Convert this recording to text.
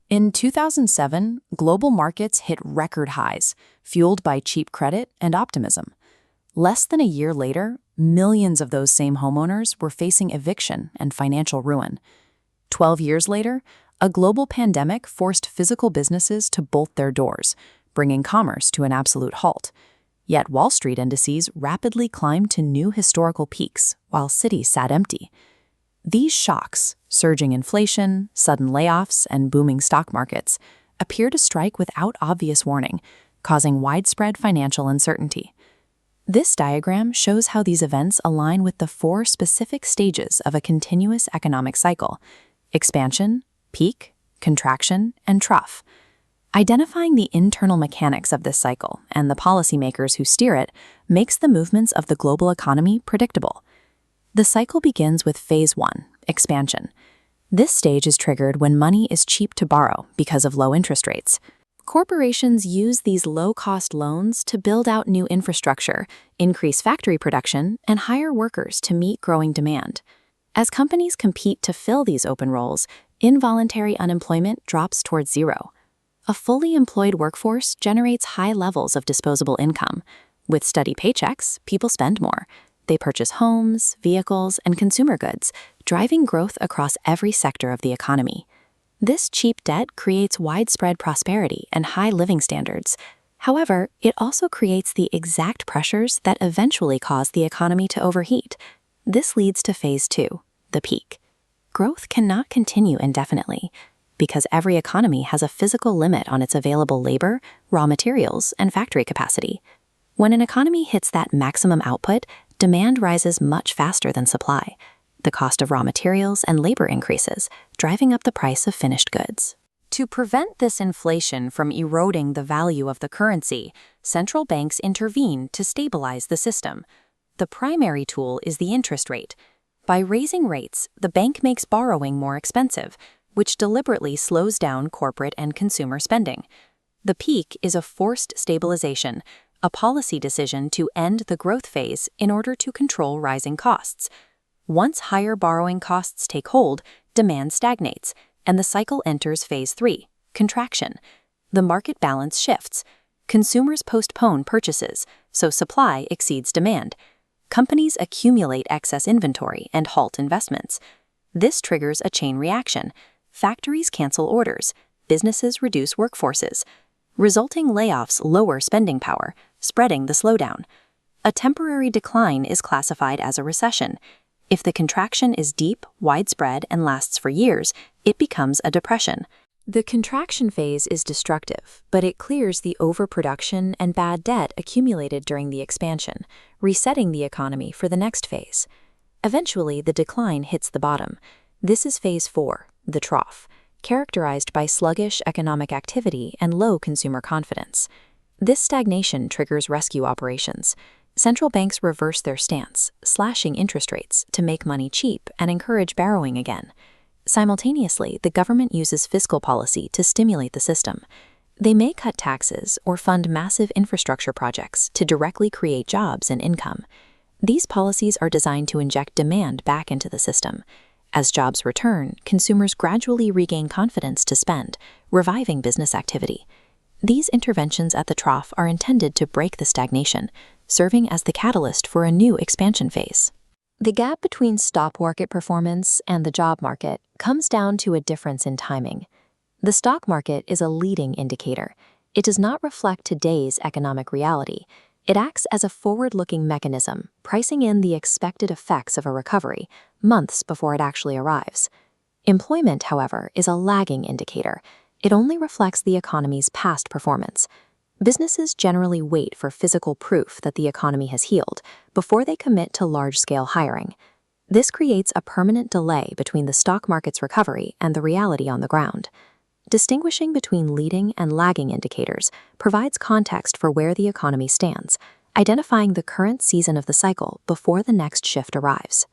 In 2007, global markets hit record highs, fueled by cheap credit and optimism. Less than a year later, millions of those same homeowners were facing eviction and financial ruin. 12 years later, a global pandemic forced physical businesses to bolt their doors, bringing commerce to an absolute halt. Yet Wall Street indices rapidly climbed to new historical peaks, while cities sat empty. These shocks, surging inflation, sudden layoffs, and booming stock markets, appear to strike without obvious warning, causing widespread financial uncertainty. This diagram shows how these events align with the four specific stages of a continuous economic cycle: expansion, peak, contraction, and trough. Identifying the internal mechanics of this cycle and the policymakers who steer it makes the movements of the global economy predictable. The cycle begins with Phase 1, expansion. This stage is triggered when money is cheap to borrow because of low interest rates. Corporations use these low-cost loans to build out new infrastructure, increase factory production, and hire workers to meet growing demand. As companies compete to fill these open roles, involuntary unemployment drops towards zero. A fully employed workforce generates high levels of disposable income. With steady paychecks, people spend more. They purchase homes, vehicles, and consumer goods, driving growth across every sector of the economy. This cheap debt creates widespread prosperity and high living standards. However, it also creates the exact pressures that eventually cause the economy to overheat. This leads to Phase 2, the peak. Growth cannot continue indefinitely, because every economy has a physical limit on its available labor, raw materials, and factory capacity. When an economy hits that maximum output, demand rises much faster than supply. The cost of raw materials and labor increases, driving up the price of finished goods. To prevent this inflation from eroding the value of the currency, central banks intervene to stabilize the system. The primary tool is the interest rate. By raising rates, the bank makes borrowing more expensive, which deliberately slows down corporate and consumer spending. The peak is a forced stabilization, a policy decision to end the growth phase in order to control rising costs. Once higher borrowing costs take hold, demand stagnates, and the cycle enters Phase 3, contraction. The market balance shifts. Consumers postpone purchases, so supply exceeds demand. Companies accumulate excess inventory and halt investments. This triggers a chain reaction. Factories cancel orders, businesses reduce workforces. Resulting layoffs lower spending power, spreading the slowdown. A temporary decline is classified as a recession. If the contraction is deep, widespread, and lasts for years, it becomes a depression. The contraction phase is destructive, but it clears the overproduction and bad debt accumulated during the expansion, resetting the economy for the next phase. Eventually, the decline hits the bottom. This is Phase 4, the trough, characterized by sluggish economic activity and low consumer confidence. This stagnation triggers rescue operations. Central banks reverse their stance, slashing interest rates to make money cheap and encourage borrowing again. Simultaneously, the government uses fiscal policy to stimulate the system. They may cut taxes or fund massive infrastructure projects to directly create jobs and income. These policies are designed to inject demand back into the system. As jobs return, consumers gradually regain confidence to spend, reviving business activity. These interventions at the trough are intended to break the stagnation, serving as the catalyst for a new expansion phase. The gap between stock market performance and the job market comes down to a difference in timing. The stock market is a leading indicator. It does not reflect today's economic reality. It acts as a forward-looking mechanism, pricing in the expected effects of a recovery months before it actually arrives. Employment, however, is a lagging indicator. It only reflects the economy's past performance. Businesses generally wait for physical proof that the economy has healed before they commit to large-scale hiring. This creates a permanent delay between the stock market's recovery and the reality on the ground. Distinguishing between leading and lagging indicators provides context for where the economy stands, identifying the current season of the cycle before the next shift arrives.